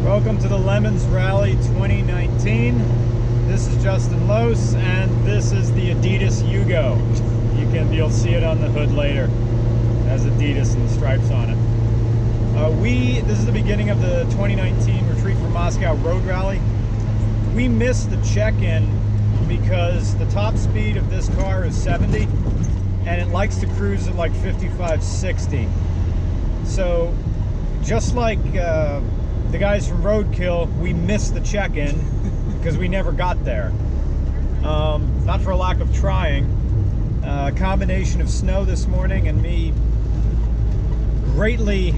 Welcome to the LeMons Rally 2019. This is Justin Lose, and this is the Adidas Yugo. You'll see it on the hood later. It has Adidas and the stripes on it. This is the beginning of the 2019 Retreat from Moscow Road Rally. We missed the check-in because the top speed of this car is 70, and it likes to cruise at like 55, 60. So, just like the guys from Roadkill, we missed the check-in because we never got there. Not for a lack of trying. A combination of snow this morning and me greatly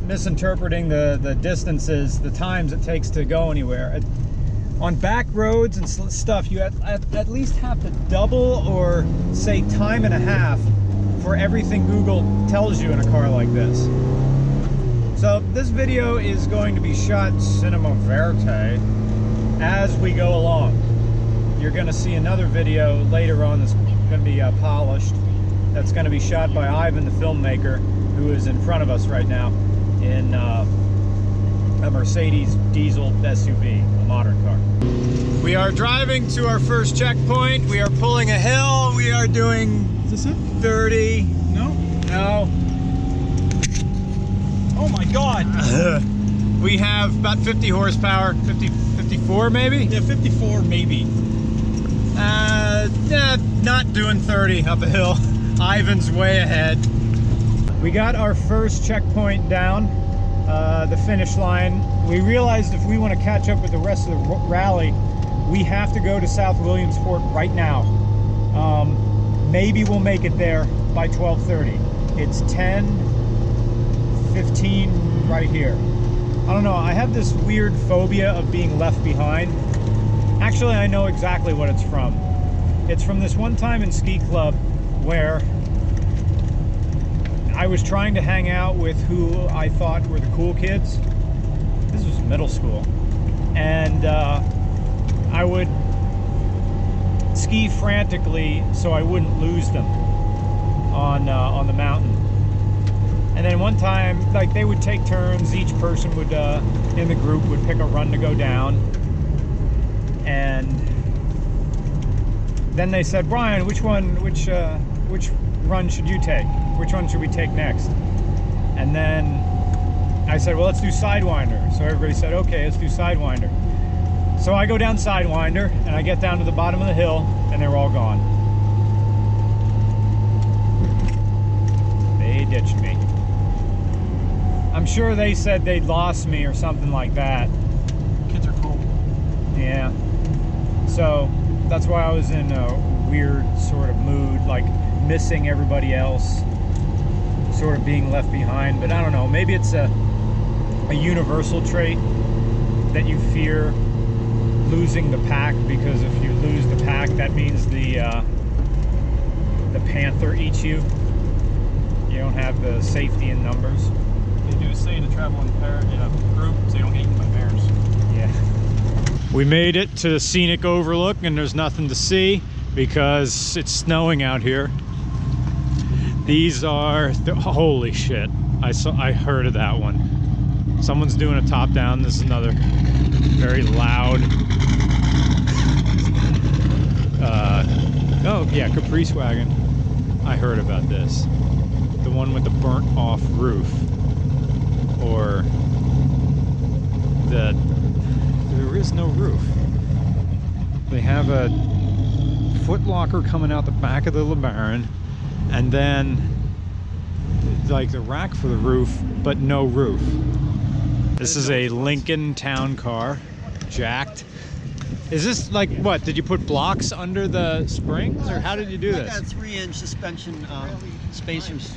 misinterpreting the distances, the times it takes to go anywhere. On back roads and stuff, you at least have to double or say time and a half for everything Google tells you in a car like this. So this video is going to be shot cinema verite as we go along. You're going to see another video later on that's going to be polished. That's going to be shot by Ivan, the filmmaker, who is in front of us right now in a Mercedes diesel SUV, a modern car. We are driving to our first checkpoint. We are pulling a hill. We are doing, is this it? 30. No. No. Oh my God. We have about 50 horsepower, 54 maybe? Yeah, 54 maybe. Yeah, not doing 30 up a hill. Ivan's way ahead. We got our first checkpoint down, the finish line. We realized if we want to catch up with the rest of the rally, we have to go to South Williamsport right now. Maybe we'll make it there by 12:30. It's 10:15 right here. I don't know, I have this weird phobia of being left behind. Actually, I know exactly what it's from. It's from this one time in ski club where I was trying to hang out with who I thought were the cool kids. This was middle school. And I would ski frantically so I wouldn't lose them on the mountain. And then one time, like, they would take turns. Each person would, in the group, would pick a run to go down. And then they said, Brian, which run should you take? Which one should we take next? And then I said, well, let's do Sidewinder. So everybody said, okay, let's do Sidewinder. So I go down Sidewinder, and I get down to the bottom of the hill, and they were all gone. They ditched me. I'm sure they said they'd lost me or something like that. Kids are cool. Yeah. So that's why I was in a weird sort of mood, like missing everybody else, sort of being left behind. But I don't know, maybe it's a universal trait that you fear losing the pack, because if you lose the pack, that means the panther eats you. You don't have the safety in numbers. They do say to travel in a group so you don't get eaten by bears. Yeah. We made it to the scenic overlook, and there's nothing to see because it's snowing out here. These are holy shit. I heard of that one. Someone's doing a top down. This is another very loud oh yeah, Caprice wagon. I heard about this. The one with the burnt off roof. Or there is no roof. They have a foot locker coming out the back of the LeBaron, and then like the rack for the roof, but no roof. This is a Lincoln town car, jacked. Is this like, what, did you put blocks under the springs, or how did you do this? I got a 3-inch suspension spacers.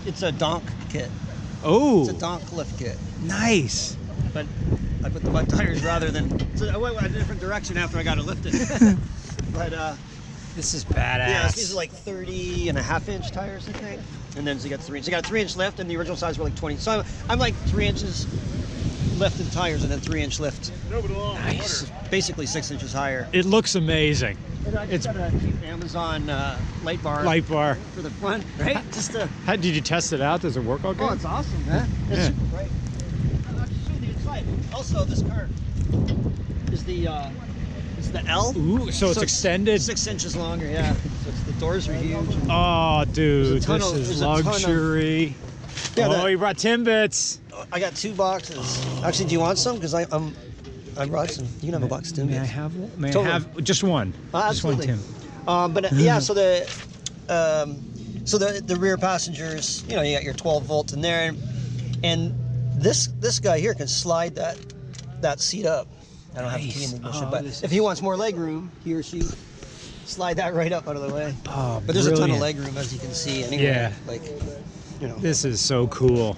It's a donk kit. Oh, it's a donk lift kit. Nice. But I put the mud tires rather than. So I went a different direction after I got it lifted. But this is badass. yeah, these are like 30.5-inch tires, I think. And then so you got 3 inch. You got a 3-inch lift, and the original size were like 20. So I'm like 3 inches lifted tires and then 3-inch lift. Nice. Basically 6 inches higher. It looks amazing. It's got a cheap Amazon light bar. Light bar. For the front, right? Just to. How did you test it out? Does it work okay? Oh, it's awesome, man. It's super bright. Also, this car is the L. Ooh, so it's extended. 6 inches longer. Yeah. So the doors are huge. Oh, dude, There's this a is ton of- luxury. Yeah, You brought Timbits. I got 2 boxes. Actually, do you want some? Because I brought some. You can have a box too. May I have one? May Totally. I have just one? Just one, Absolutely. Tim. But yeah, so the rear passengers, you got your 12 volt in there, and this guy here can slide that seat up. I don't have the key in the ignition, but if he wants more leg room, he or she slide that right up out of the way. Oh, but there's a ton of brilliant. leg room, as you can see. Anyway, Yeah. This is so cool.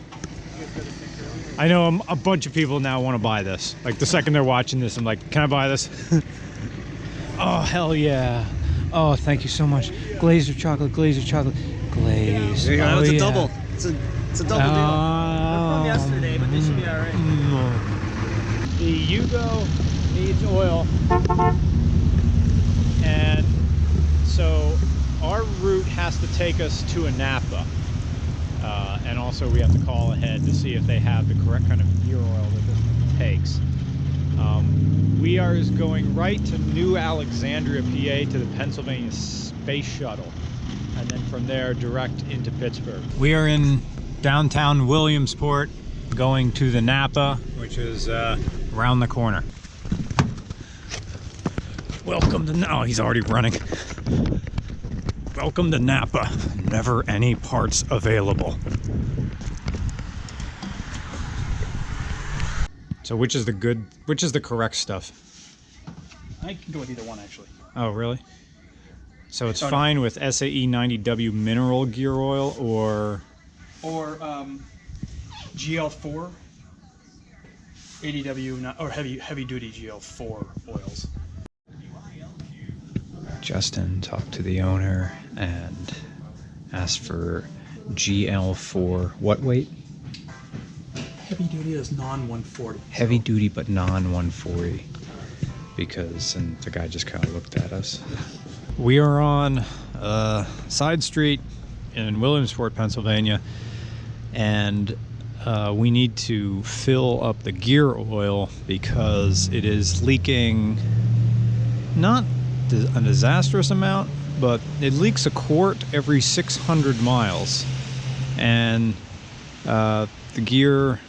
I know a bunch of people now want to buy this. Like the second they're watching this, I'm like, can I buy this? Oh, hell yeah. Oh, thank you so much. Glazer chocolate, glazer chocolate, glaze. There you go. Oh, It's a yeah. double. It's a double deal. They're from yesterday, but they should be all right. The Yugo needs oil, and so our route has to take us to a Napa, and also we have to call ahead to see if they have the correct kind of gear oil that this one takes. We are going right to New Alexandria, PA, to the Pennsylvania Space Shuttle, and then from there direct into Pittsburgh. We are in downtown Williamsport, going to the Napa, which is around the corner. Welcome to, oh, he's already running. Welcome to Napa. Never any parts available. So which is the correct stuff? I can go with either one, actually. Oh, really? So it's fine with SAE 90W mineral gear oil or GL4, 80W, or heavy duty GL4 oils. Justin talked to the owner and asked for GL4. What weight? Heavy duty is non-140. Heavy duty but non-140. Because, and the guy just kind of looked at us. We are on side street in Williamsport, Pennsylvania, and we need to fill up the gear oil because it is leaking not a disastrous amount, but it leaks a quart every 600 miles. And the gear,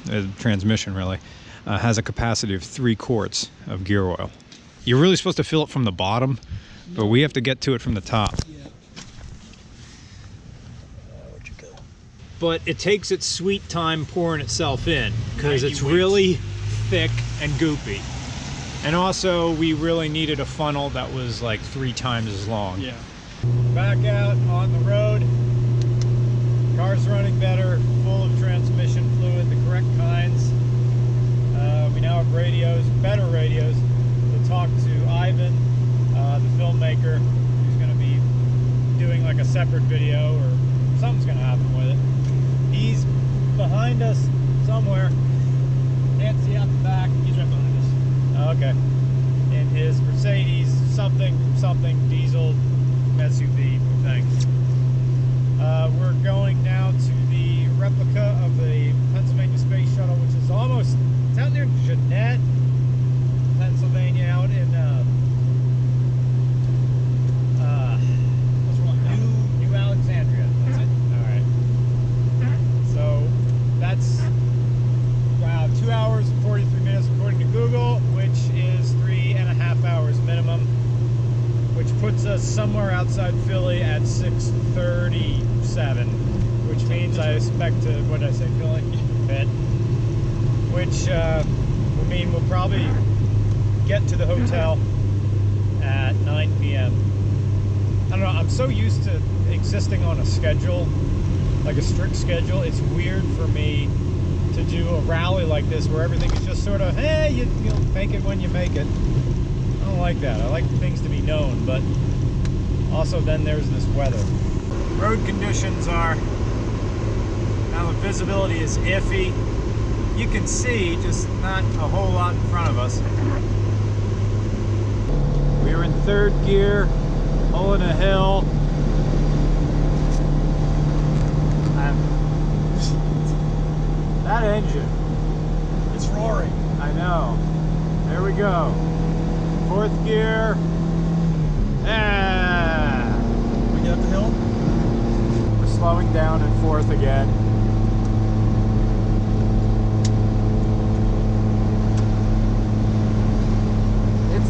the transmission really, has a capacity of 3 quarts of gear oil. You're really supposed to fill it from the bottom, but we have to get to it from the top. Yeah. Where'd you go? But it takes its sweet time pouring itself in because 90 it's weeks. really thick and goopy. And also we really needed a funnel that was like 3 times as long. Yeah. Back out on the road. Car's running better, full of transmission fluid, the correct kinds. We now have radios, better radios, to talk to Ivan, the filmmaker, who's going to be doing like a separate video, or something's going to happen with it. He's behind us somewhere. Can't see out the back. He's right behind us. Okay. In his Mercedes something diesel SUV thing. We're going now to the replica of the Pennsylvania Space Shuttle, which is almost, it's out near Jeanette, Pennsylvania, out in New Alexandria. That's it. All right. So that's 2 hours and 43 minutes according to Google, which is 3.5 hours minimum, which puts us somewhere outside Philly at 6:37, which means I expect to, what did I say, Philly? Fit. Which will mean we'll probably get to the hotel at 9 p.m. I don't know, I'm so used to existing on a schedule, like a strict schedule. It's weird for me to do a rally like this where everything is just sort of, hey, you'll make it when you make it. I don't like that. I like things to be known, but also then there's this weather. Road conditions are, now the visibility is iffy. You can see, just not a whole lot in front of us. We're in 3rd gear, pulling a hill. That engine, it's roaring. I know. There we go. 4th gear. Ah. We get up the hill? We're slowing down in 4th again.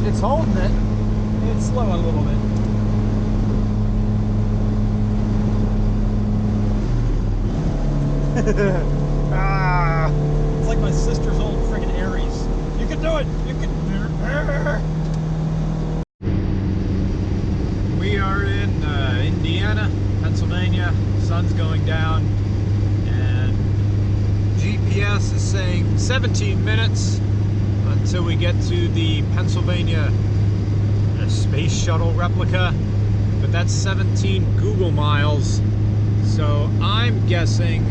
It's holding it. It's slow a little bit. Ah. It's like my sister's old friggin' Aries. You can do it! You can do it! We are in Indiana, Pennsylvania. Sun's going down, and GPS is saying 17 minutes until we get to the Pennsylvania space shuttle replica, but that's 17 Google miles, so I'm guessing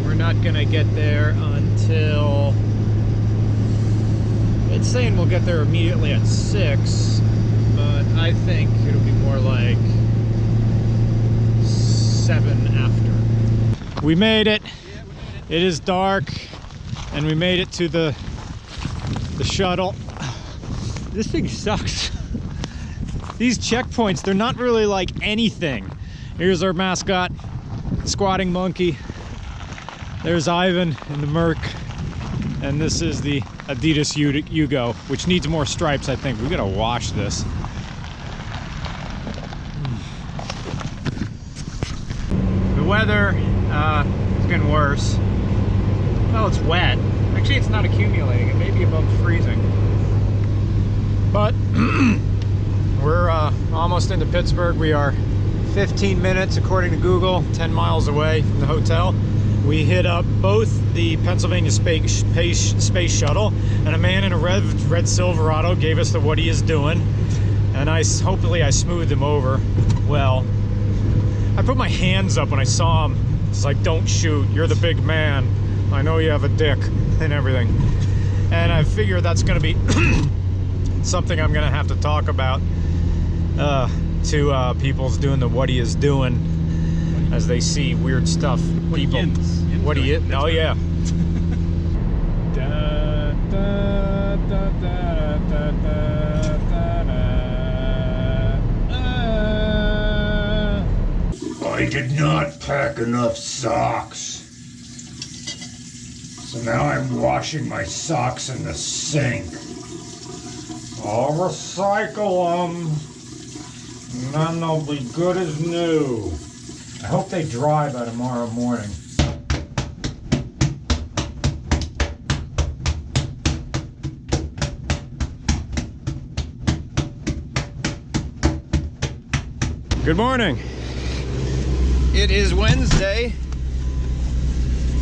we're not gonna get there until, it's saying we'll get there immediately at 6, but I think it'll be more like 7 after. We made it. It is dark, and we made it to the shuttle. This thing sucks. These checkpoints, they're not really like anything. Here's our mascot, squatting monkey. There's Ivan in the Merc, and this is the Adidas Yugo, which needs more stripes, I think. We gotta wash this. The weather is getting worse. Well, it's wet. Actually, it's not accumulating. It may be above freezing. But we're almost into Pittsburgh. We are 15 minutes, according to Google, 10 miles away from the hotel. We hit up both the Pennsylvania Space Shuttle, and a man in a red Silverado gave us the what he is doing. And hopefully I smoothed him over well. I put my hands up when I saw him. It's like, don't shoot, you're the big man. I know you have a dick and everything. And I figure that's gonna be something I'm gonna have to talk about to people's doing the what he is doing as they see weird stuff. People, what do you? Oh yeah. I did not pack enough socks. So now I'm washing my socks in the sink. I'll recycle them, and then they'll be good as new. I hope they dry by tomorrow morning. Good morning. It is Wednesday,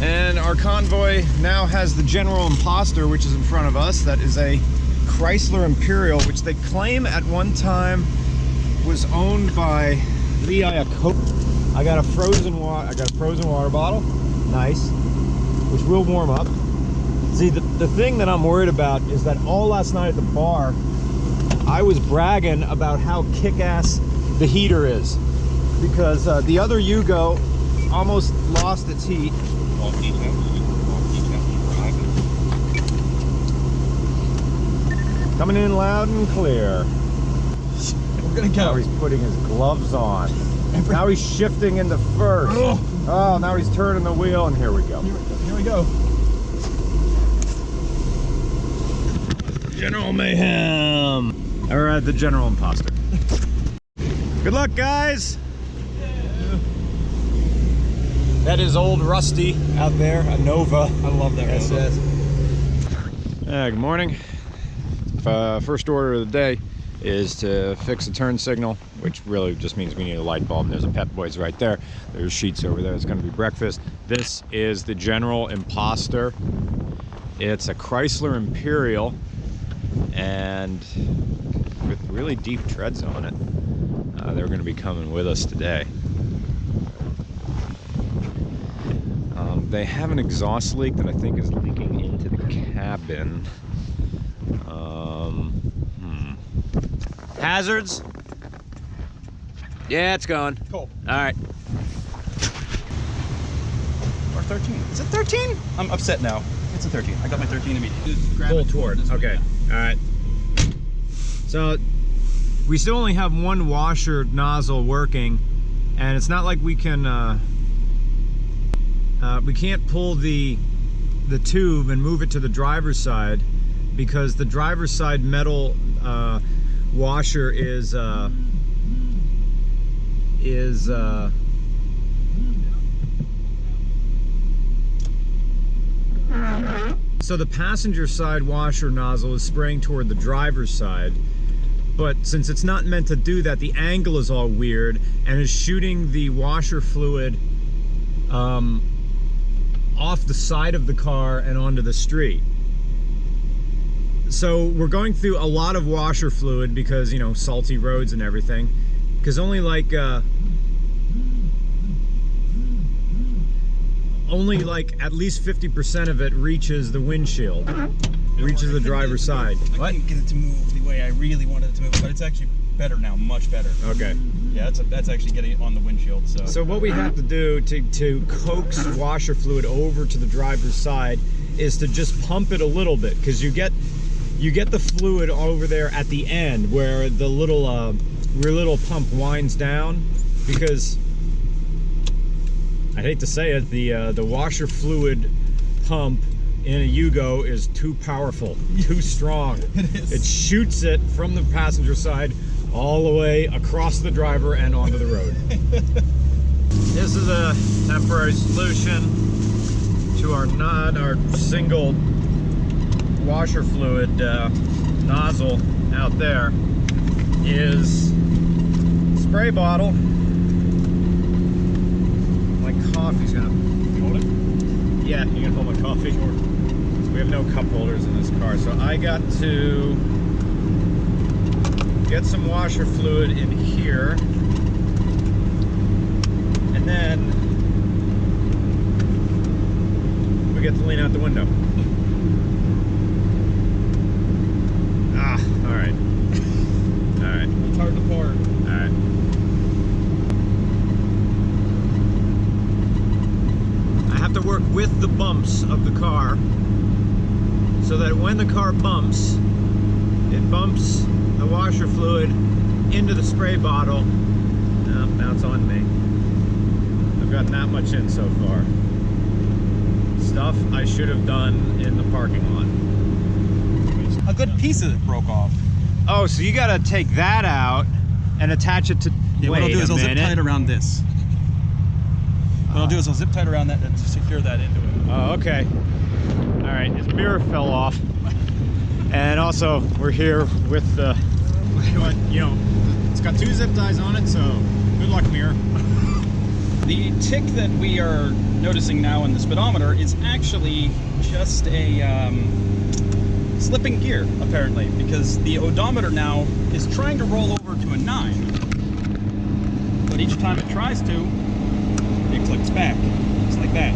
and our convoy now has the General Imposter, which is in front of us. That is a Chrysler Imperial, which they claim at one time was owned by Lee Iacocca. I got a frozen water bottle, nice, which will warm up. See, the thing that I'm worried about is that all last night at the bar, I was bragging about how kick-ass the heater is, because the other Yugo almost lost its heat. Coming in loud and clear. We're gonna go. Now he's putting his gloves on. Now he's shifting into first. Oh, now he's turning the wheel, and here we go. Here we go. General Mayhem. All right, the General Imposter. Good luck, guys. That is old Rusty out there, a Nova. I love that SS. Good morning. First order of the day is to fix a turn signal, which really just means we need a light bulb. There's a Pep Boys right there. There's sheets over there. It's going to be breakfast. This is the General Imposter. It's a Chrysler Imperial, and with really deep treads on it. They're going to be coming with us today. They have an exhaust leak that I think is leaking into the cabin. Hazards? Yeah, it's gone. Cool. All right. Or 13. Is it 13? I'm upset now. It's a 13. I got my 13 immediately. Pull toward. Okay. All right. So we still only have one washer nozzle working, and it's not like we can we can't pull the tube and move it to the driver's side, because the driver's side metal washer is so the passenger side washer nozzle is spraying toward the driver's side, but since it's not meant to do that, the angle is all weird and is shooting the washer fluid off the side of the car and onto the street. So we're going through a lot of washer fluid because, you know, salty roads and everything, because only like at least 50% of it reaches the windshield, reaches the driver's side. I couldn't get it to move the way I really wanted it to move, but it's actually better now, much better. Okay. Yeah, that's actually getting it on the windshield. So what we have to do to coax washer fluid over to the driver's side is to just pump it a little bit, because you get the fluid over there at the end where the little pump winds down, because I hate to say it, the washer fluid pump in a Yugo is too powerful, too strong. It is. It shoots it from the passenger side all the way across the driver and onto the road. This is a temporary solution to our single washer fluid nozzle out there. Is spray bottle. My coffee's gonna Hold it? Yeah, you can hold my coffee. Sure. So we have no cup holders in this car, so I got to get some washer fluid in here, and then we get to lean out the window. Ah, all right. All right. It's hard to pour. All right. I have to work with the bumps of the car so that when the car bumps, it bumps the washer fluid into the spray bottle. Now it's on me. I've gotten that much in so far. Stuff I should have done in the parking lot. A good piece of it broke off. Oh, so you gotta take that out and attach it to. Yeah, what I'll do is I'll zip tie it around this. What I'll do is I'll zip tie it around that and secure that into it. Oh, okay. All right, his mirror fell off. And also, we're here with the, you know, it's got 2 zip ties on it, so good luck, mirror. The tick that we are noticing now in the speedometer is actually just a slipping gear, apparently, because the odometer now is trying to roll over to a 9. But each time it tries to, it clicks back, just like that.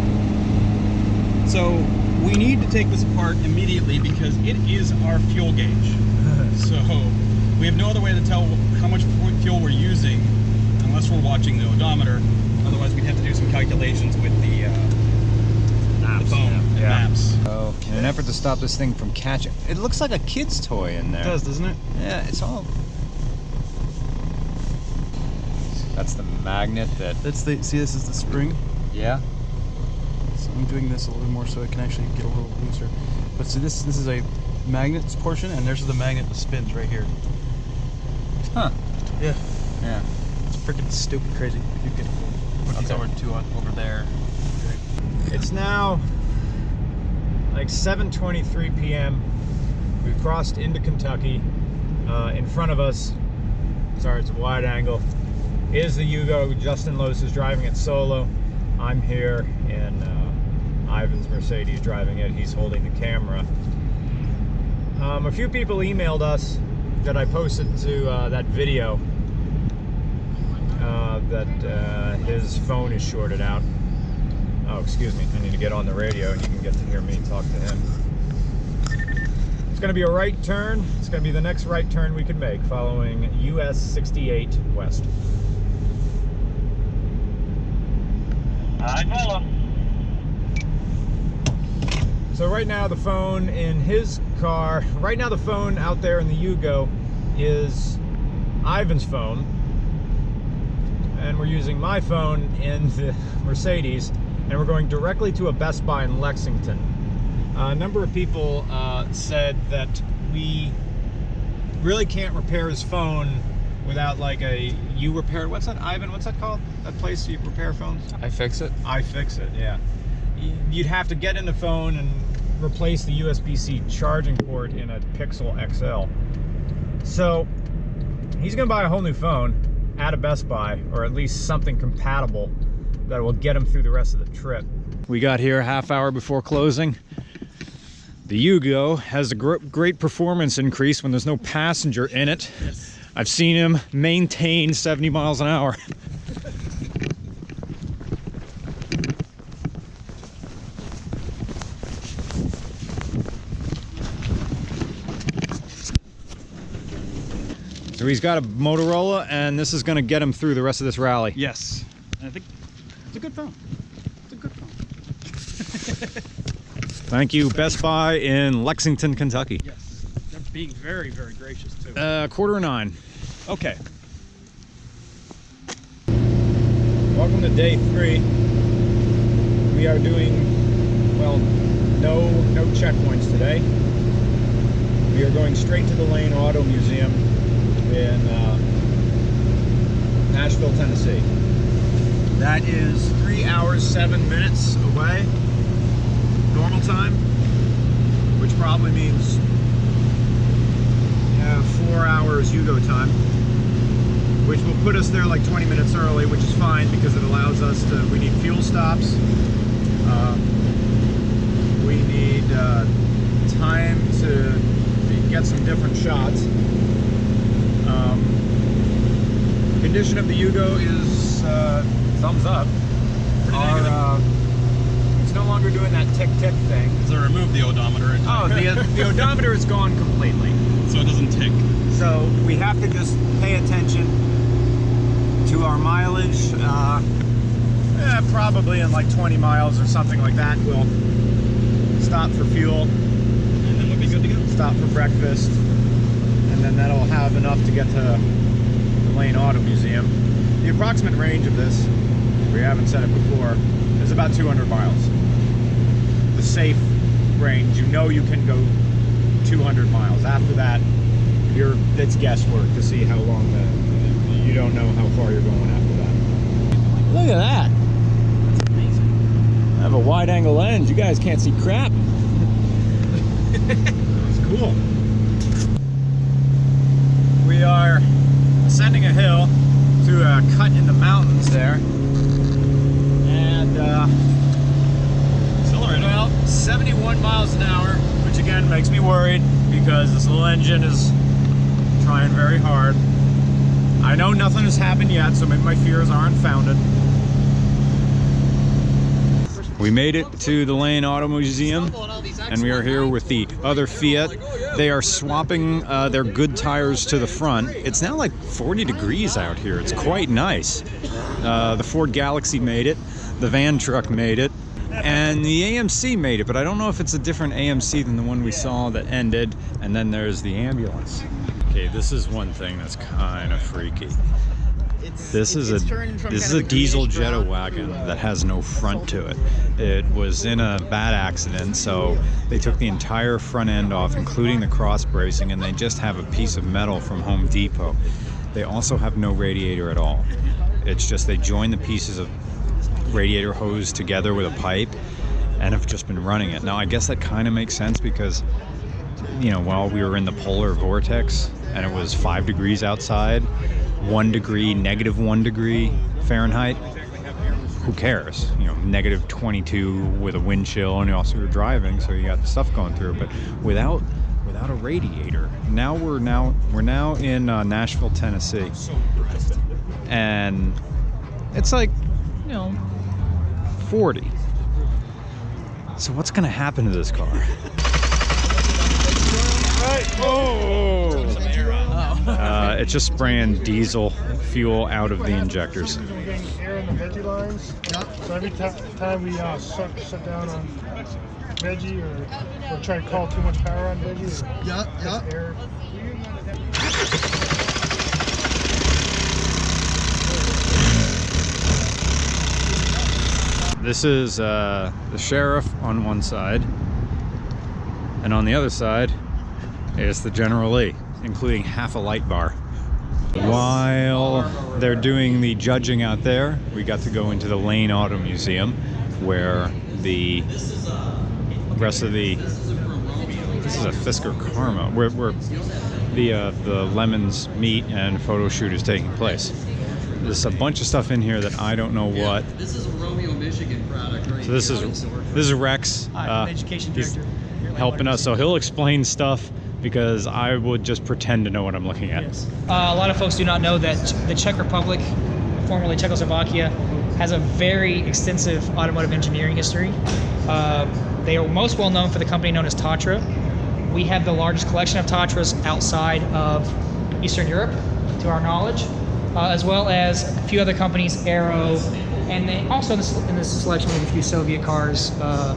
So we need to take this apart immediately because it is our fuel gauge. So we have no other way to tell how much fuel we're using unless we're watching the odometer. Otherwise, we'd have to do some calculations with the phone and maps. Oh, in an effort to stop this thing from catching. It looks like a kid's toy in there. It does, doesn't it? Yeah, it's all. That's the magnet that. That's the, see, this is the spring. Yeah. So I'm doing this a little bit more so it can actually get a little looser. But see, this is a magnets portion, and there's the magnet that spins right here. Huh. Yeah. Yeah. It's freaking stupid crazy. If you can put these over over there. It's now like 7:23 p.m. We've crossed into Kentucky. In front of us, sorry, it's a wide angle, is the Yugo. Justin Lose is driving it solo. I'm here in Ivan's Mercedes driving it. He's holding the camera. A few people emailed us that I posted to that video that his phone is shorted out. Oh, excuse me. I need to get on the radio and you can get to hear me talk to him. It's going to be a right turn. It's going to be the next right turn we can make following US 68 West. So right now the phone in his car, right now the phone out there in the Yugo is Ivan's phone, and we're using my phone in the Mercedes, and we're going directly to a Best Buy in Lexington. A number of people said that we really can't repair his phone without like a repair. What's that, Ivan? What's that called? That place you repair phones? iFixit. iFixit, yeah. You'd have to get in the phone and replace the USB-C charging port in a Pixel XL. So he's gonna buy a whole new phone at a Best Buy, or at least something compatible that will get him through the rest of the trip. We got here a half hour before closing. The Yugo has a great performance increase when there's no passenger in it. Yes. I've seen him maintain 70 miles an hour. So he's got a Motorola, and this is going to get him through the rest of this rally. Yes. I think it's a good phone. It's a good phone. Thank you, Best Buy in Lexington, Kentucky. Yes. They're being very, very gracious too. 8:45. Okay. Welcome to day 3. We are doing, well, no checkpoints today. We are going straight to the Lane Auto Museum in Nashville, Tennessee. That is 3 hours, 7 minutes away, normal time, which probably means 4 hours Yugo time, which will put us there like 20 minutes early, which is fine because it allows us to, we need fuel stops, we need time to get some different shots. Condition of the Yugo is thumbs up. It's no longer doing that tick-tick thing. So remove the odometer. Oh, the odometer is gone completely. So it doesn't tick. So we have to just pay attention to our mileage. Probably in like 20 miles or something like that, we'll stop for fuel. And then we'll be good to go. Stop for breakfast. And then that'll have enough to get to the Lane Auto Museum. The approximate range of this, we haven't said it before, is about 200 miles. The safe range, you know you can go 200 miles. After that, it's guesswork to see how long you don't know how far you're going after that. Look at that. That's amazing. I have a wide angle lens. You guys can't see crap. It's cool. We are ascending a hill through a cut in the mountains there. And Accelerating. well, 71 miles an hour, which again makes me worried because this little engine is trying very hard. I know nothing has happened yet, so maybe my fears are unfounded. We made it to the Lane Auto Museum, and we are here with the other Fiat. They are swapping their good tires to the front. It's now like 40 degrees out here. It's quite nice. The Ford Galaxy made it, the van truck made it, and the AMC made it, but I don't know if it's a different AMC than the one we saw that ended, and then there's the ambulance. Okay, this is one thing that's kind of freaky. This is a diesel Jetta wagon that has no front to it. It was in a bad accident, so they took the entire front end off, including the cross bracing, and they just have a piece of metal from Home Depot. They also have no radiator at all. It's just they joined the pieces of radiator hose together with a pipe and have just been running it. Now, I guess that kind of makes sense because, you know, while we were in the polar vortex and it was 5 degrees outside, 1 degree, -1 degree Fahrenheit, who cares? You know, -22 with a wind chill, and you also were driving, so you got stuff going through. But without a radiator, we're now in Nashville, Tennessee, and it's like, you know, 40. So what's gonna happen to this car? It's just spraying diesel fuel out of the injectors. We're getting air in the veggie lines. So every time we sit down on veggie or try to call too much power on veggie. Yeah. Air. This is the sheriff on one side, and on the other side is the General Lee, including half a light bar. While they're doing the judging out there, we got to go into the Lane Auto Museum, where the rest of the, this is a Fisker Karma, where the LeMons meet and photo shoot is taking place. There's a bunch of stuff in here that I don't know what. This is a Romeo, Michigan product right So this here. is Rex. I'm education He's director. helping us, so he'll explain stuff because I would just pretend to know what I'm looking at. Yes. A lot of folks do not know that the Czech Republic, formerly Czechoslovakia, has a very extensive automotive engineering history. They are most well known for the company known as Tatra. We have the largest collection of Tatras outside of Eastern Europe, to our knowledge, as well as a few other companies, Aero, and they also in this selection we have a few Soviet cars,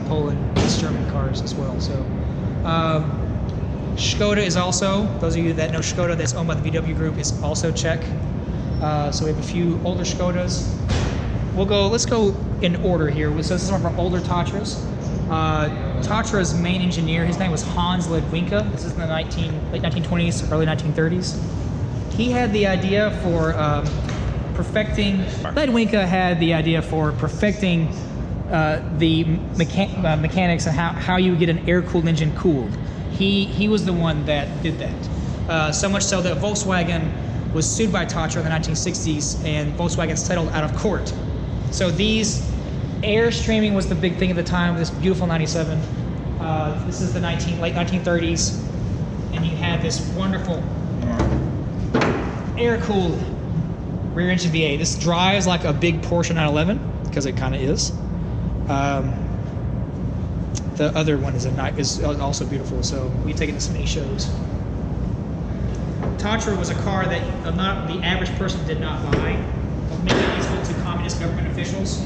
Poland, German cars as well. So. Skoda is also, those of you that know Skoda, that's owned by the VW Group, is also Czech. So we have a few older Skodas. Let's go in order here. So this is one of our older Tatras. Tatra's main engineer, his name was Hans Ledwinka. This is in the late 1920s, early 1930s. He had the idea for Ledwinka had the idea for perfecting the mechanics and how you would get an air-cooled engine cooled. He was the one that did that. So much so that Volkswagen was sued by Tatra in the 1960s, and Volkswagen settled out of court. So these air streaming was the big thing at the time. This beautiful 97. This is the late 1930s, and you had this wonderful air-cooled rear-engine V8. This drives like a big Porsche 911 because it kind of is. The other one is also beautiful, so we take it to some many shows. Tatra was a car that not the average person did not buy, but made it useful to communist government officials.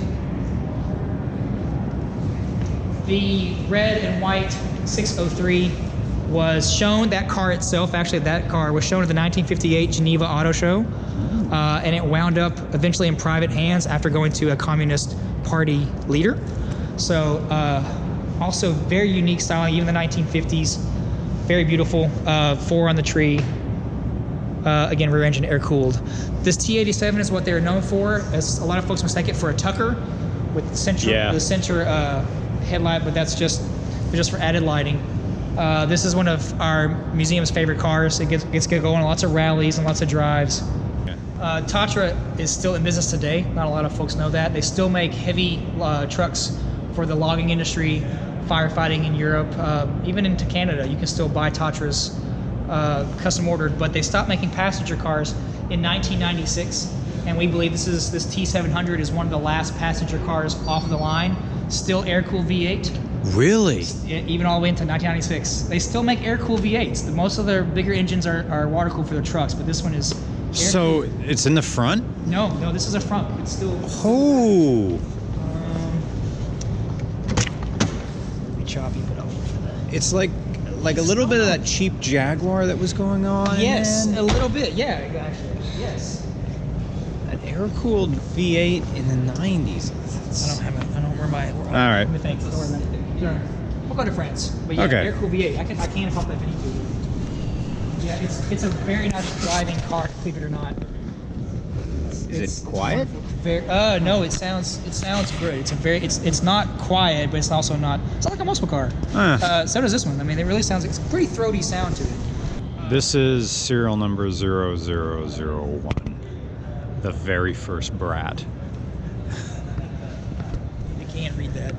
The red and white 603 was shown, that car itself, actually that car was shown at the 1958 Geneva Auto Show, and it wound up eventually in private hands after going to a Communist Party leader. So, also very unique styling, even the 1950s. Very beautiful, 4 on the tree. Again, rear engine air cooled. This T87 is what they're known for, as a lot of folks mistake it for a Tucker with the center headlight, but that's just for added lighting. This is one of our museum's favorite cars. It gets going on lots of rallies and lots of drives. Tatra is still in business today. Not a lot of folks know that. They still make heavy trucks for the logging industry, firefighting in Europe, even into Canada. You can still buy Tatras custom ordered, but they stopped making passenger cars in 1996, and we believe this T700 is one of the last passenger cars off of the line. Still air-cooled V8. Really? Even all the way into 1996. They still make air-cooled V8s. Most of their bigger engines are water-cooled for their trucks, but this one is air-cooled. So it's in the front? No, this is a front. It's still... Oh! Let me choppy it over for that. It's like a little bit of that cheap Jaguar that was going on. Yes, a little bit. Yeah, actually. Yes. An air-cooled V8 in the 90s. I don't remember my... All right. Let me think. Don't worry about it. Sure. We'll go to France. But yeah, Okay. air-cooled V8. I can pop that if I need to. Yeah, it's a very nice driving car, believe it or not. Is it quiet? No, it sounds good. It's not quiet, but it's also not. It's not like a muscle car. So does this one. I mean, it really sounds. It's a pretty throaty sound to it. This is serial number 0001, the very first Brat. You can't read that.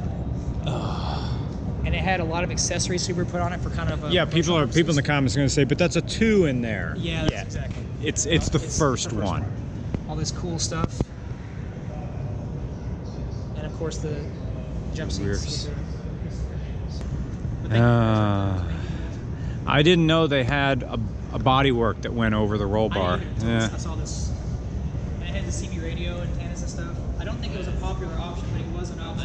And it had a lot of accessories super put on it for kind of. People in the comments are going to say, but that's a 2 in there. Yeah, that's exactly. It's the first one. All this cool stuff. And of course the jump seats. I didn't know they had a bodywork that went over the roll bar. I saw this. And it had the CB radio antennas and stuff. I don't think it was a popular option, but it was an option.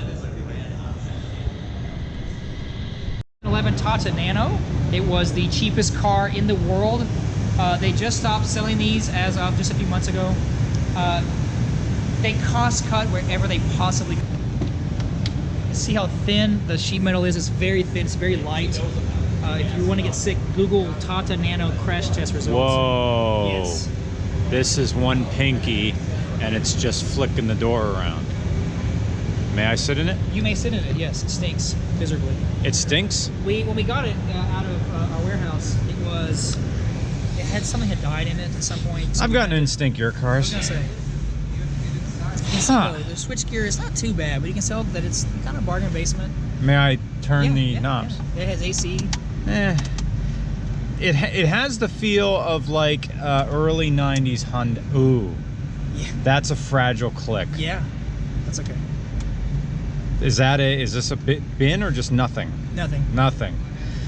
2011 Tata Nano. It was the cheapest car in the world. They just stopped selling these as of just a few months ago. They cost cut wherever they possibly could. See how thin the sheet metal is? It's very thin, it's very light. If you want to get sick, Google Tata Nano crash test results. Whoa. Yes. This is one pinky, and it's just flicking the door around. May I sit in it? You may sit in it, yes. It stinks miserably. It stinks? When we got it out of our warehouse, something had died in it at some point. I've got an instinct your cars. I was gonna say. The switch gear is not too bad, but you can tell that it's kind of bargain basement. May I turn the knobs? Yeah. It has AC. It has the feel of like early 90s Honda. Ooh. Yeah. That's a fragile click. Yeah. That's okay. Is this a bin or just nothing? Nothing. Nothing.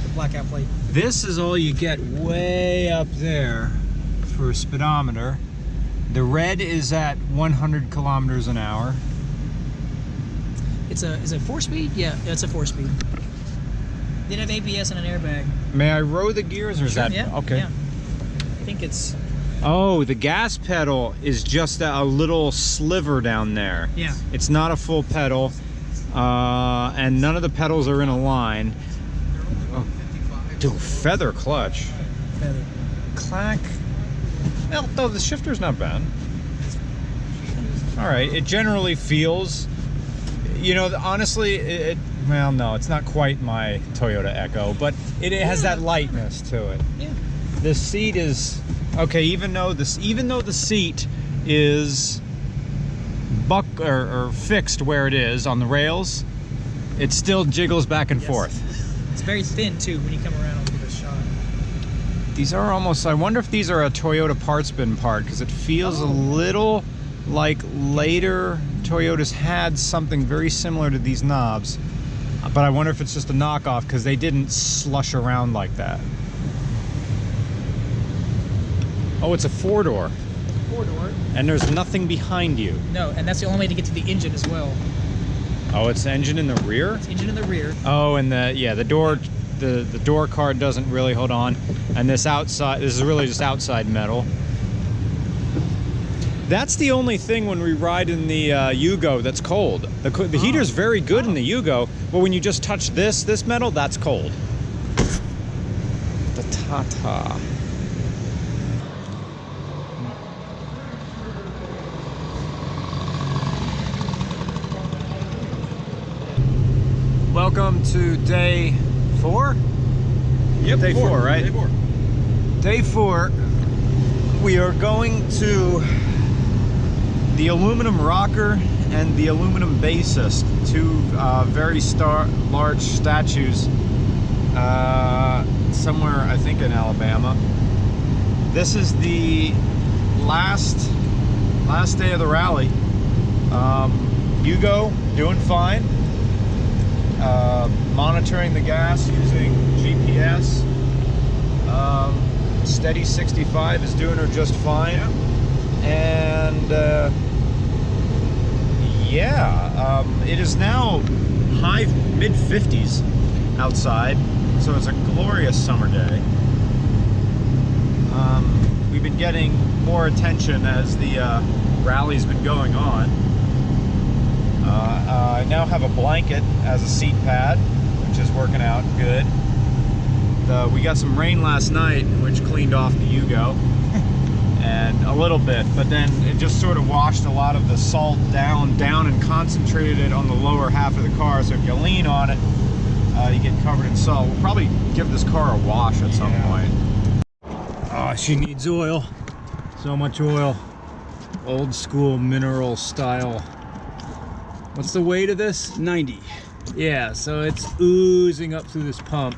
The blackout plate. This is all you get way up there for a speedometer. The red is at 100 kilometers an hour. Is it 4-speed? Yeah, it's a 4-speed. Did have ABS and an airbag. May I row the gears or is that okay? Yeah. I think it's. Oh, the gas pedal is just a little sliver down there. Yeah. It's not a full pedal, and none of the pedals are in a line. Oh, dude, feather clutch. Feather. Clack. Well, though the shifter's not bad. All right, it generally feels, you know, honestly, well, no, it's not quite my Toyota Echo, but it has that lightness to it. Yeah. The seat is okay, even though the seat is or fixed where it is on the rails, it still jiggles back and forth. It's very thin too when you come around onto this shot. These are almost, I wonder if these are a Toyota parts bin part, because it feels a little like later Toyotas had something very similar to these knobs, but I wonder if it's just a knockoff because they didn't slush around like that. Oh, it's a 4-door. 4-door. And there's nothing behind you. No, and that's the only way to get to the engine as well. Oh, it's the engine in the rear? It's engine in the rear. Oh, and the door card doesn't really hold on. And this is really just outside metal. That's the only thing when we ride in the Yugo that's cold. The heater's very good in the Yugo, but when you just touch this metal, that's cold. The Tata. Welcome to day 4? Yep, Day 4, right? Day 4. Day 4, we are going to the aluminum rocker and the aluminum bassist, two very large statues somewhere, I think, in Alabama. This is the last day of the rally. Yugo doing fine. Monitoring the gas using GPS. Steady 65 is doing her just fine. And it is now mid-50s outside, so it's a glorious summer day. We've been getting more attention as the rally's been going on. I now have a blanket as a seat pad, which is working out good. We got some rain last night, which cleaned off the Yugo, and a little bit, but then it just sort of washed a lot of the salt down and concentrated it on the lower half of the car, so if you lean on it, you get covered in salt. We'll probably give this car a wash at some point. Oh, she needs oil. So much oil. Old school mineral style. What's the weight of this? 90. Yeah, so it's oozing up through this pump,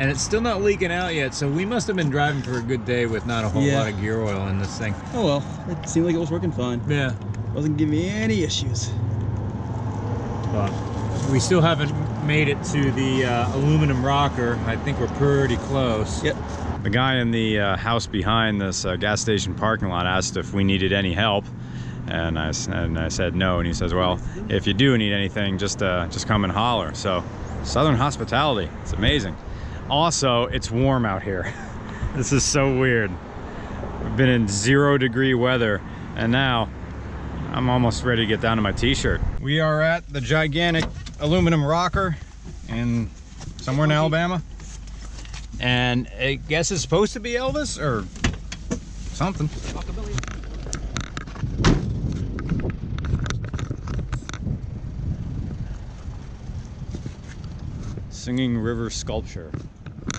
and it's still not leaking out yet, so we must have been driving for a good day with not a whole lot of gear oil in this thing. Oh well, it seemed like it was working fine. Yeah. Wasn't giving me any issues. But we still haven't made it to the aluminum rocker. I think we're pretty close. Yep. The guy in the house behind this gas station parking lot asked if we needed any help. And I said no, and he says, well, if you do need anything, just come and holler. So Southern hospitality. It's amazing. Also, it's warm out here. This is so weird. We've been in 0-degree weather, and now I'm almost ready to get down to my t-shirt. We are at the gigantic aluminum rocker in somewhere in Alabama. And I guess it's supposed to be Elvis or something. Singing River Sculpture.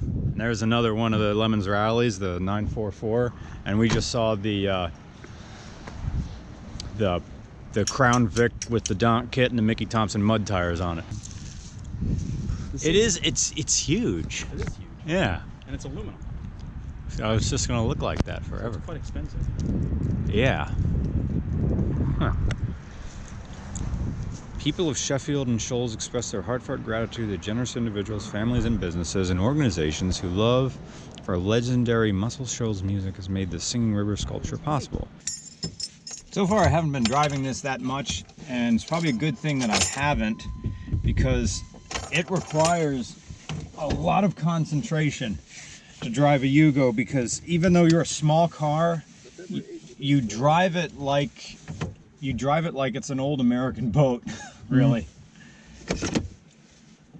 And there's another one of the LeMons rallies, the 944, and we just saw the Crown Vic with the Donk kit and the Mickey Thompson mud tires on it. It's huge. It is huge. Yeah. And it's aluminum. So it's just gonna look like that forever. It's quite expensive. Yeah. Huh. People of Sheffield and Shoals express their heartfelt gratitude to generous individuals, families, and businesses and organizations who love for legendary Muscle Shoals music has made the Singing River Sculpture possible. So far I haven't been driving this that much, and it's probably a good thing that I haven't, because it requires a lot of concentration to drive a Yugo, because even though you're a small car, you drive it like it's an old American boat, really.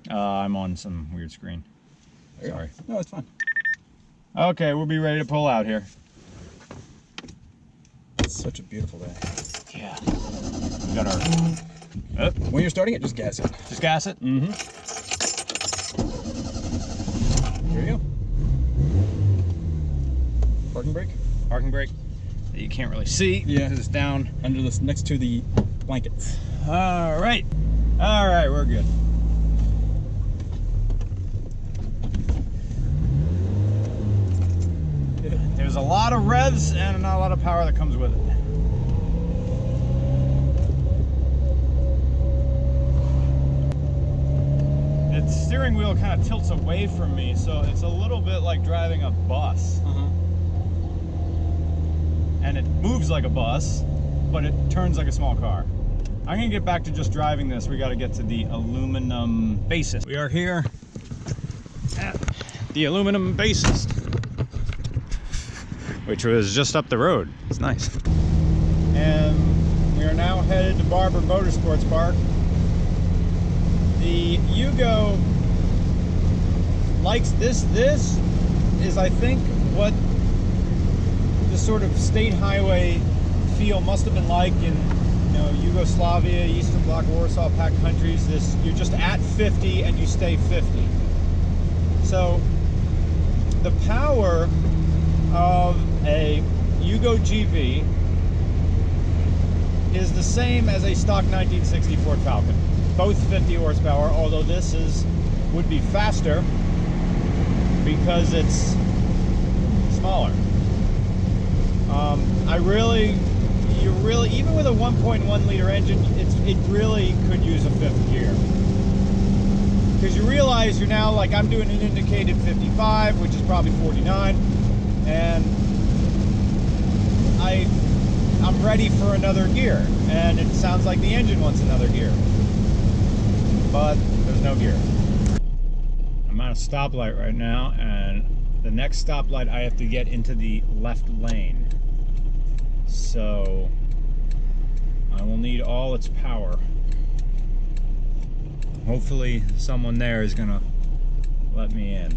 I'm on some weird screen. Sorry. No, it's fine. Okay, we'll be ready to pull out here. It's such a beautiful day. Yeah. We got our... When you're starting it, just gas it. Just gas it? Mm-hmm. Here you go. Parking brake. Parking brake. That you can't really see. Yeah. Because it's down. Under this, next to the blankets. All right. All right, we're good. There's a lot of revs and not a lot of power that comes with it. Its steering wheel kind of tilts away from me, so it's a little bit like driving a bus. And it moves like a bus, but it turns like a small car. I'm gonna get back to just driving this. We gotta get to the aluminum basis. We are here at the aluminum basis, which was just up the road. It's nice. And we are now headed to Barber Motorsports Park. The Yugo likes this. This is, I think, what this sort of state highway feel must have been like in, you know, Yugoslavia, Eastern Bloc, Warsaw Pact countries. This, you're just at 50 and you stay 50. So the power of a Yugo GV is the same as a stock 1960 Ford Falcon. Both 50 horsepower, although this would be faster because it's smaller. Even with a 1.1 liter engine, it really could use a fifth gear. Because you realize you're now, like, I'm doing an indicated 55, which is probably 49, and I'm ready for another gear, and it sounds like the engine wants another gear, but there's no gear. I'm at a stoplight right now, and the next stoplight I have to get into the left lane, so I will need all its power. Hopefully someone there is gonna let me in.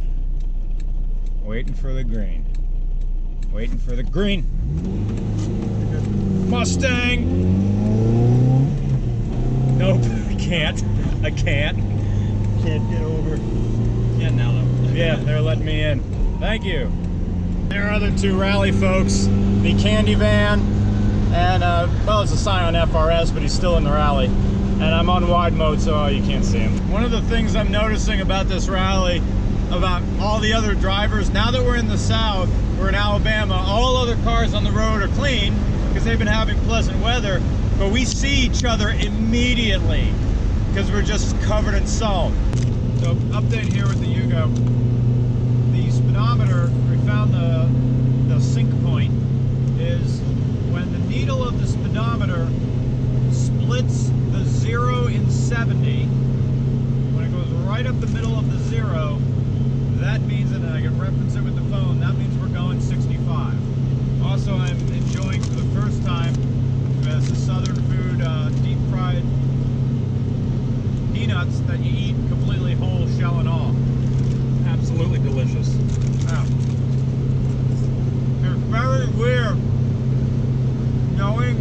Waiting for the green. Waiting for the green. Mustang! Nope, I can't. I can't. Can't get over. Yeah, now though. Yeah, they're letting me in. Thank you. There are other two rally folks. The Candy Van and, well, it's a Scion FRS, but he's still in the rally. And I'm on wide mode, so you can't see him. One of the things I'm noticing about this rally, about all the other drivers, now that we're in the South, we're in Alabama, all other cars on the road are clean because they've been having pleasant weather, but we see each other immediately because we're just covered in salt. So, update here with the Yugo. The speedometer, we found the sync point, is when the needle of the speedometer splits the 0 in 70, when it goes right up the middle of the 0. That means, and I can reference it with the phone, that means we're going 65. Also, I'm enjoying for the first time, as a southern food, deep fried peanuts that you eat completely whole, shell and all. Absolutely delicious. Yeah. It's very weird knowing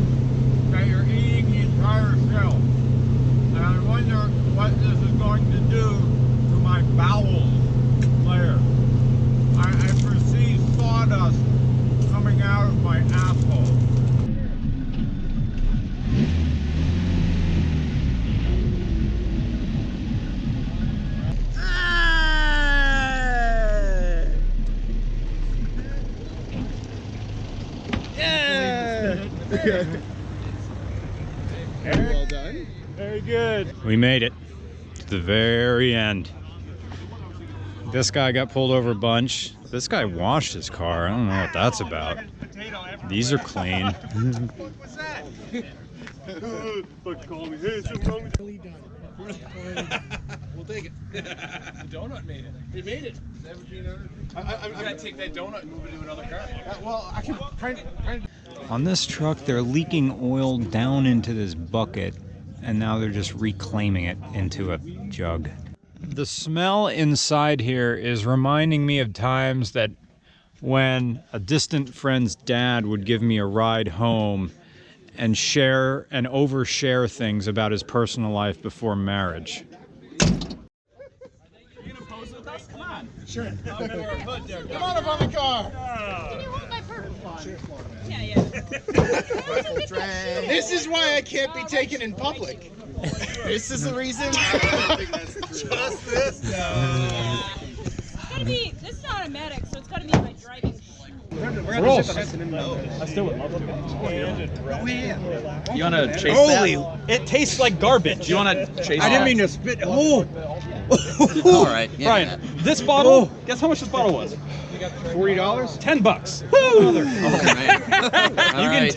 that you're eating the entire shell. And I wonder what this is going to do to my bowels later. I foresee sawdust coming out of my asshole. Well done. Very good. We made it to the very end. This guy got pulled over a bunch. This guy washed his car. I don't know what that's about. These are clean. We'll take it. The donut made it. It made it. I'm gonna take that donut and move it to another car. Well, I can kind of. On this truck, they're leaking oil down into this bucket, and now they're just reclaiming it into a jug. The smell inside here is reminding me of times that when a distant friend's dad would give me a ride home and share and overshare things about his personal life before marriage. You gonna pose with us? Come on. Sure. Come on up on the car. Can you hold my purple? Sure. Yeah. This is why I can't be taken in public. This is the reason. Just this? No. It's gotta be, this is automatic, so it's gotta be my driving shoe. Gross. I still would love to. You wanna chase that? It tastes like garbage. You wanna chase I didn't that? mean to spit. Oh! All right. Yeah, Brian, this bottle, guess how much this bottle was? $40? $10. Oh, man. You can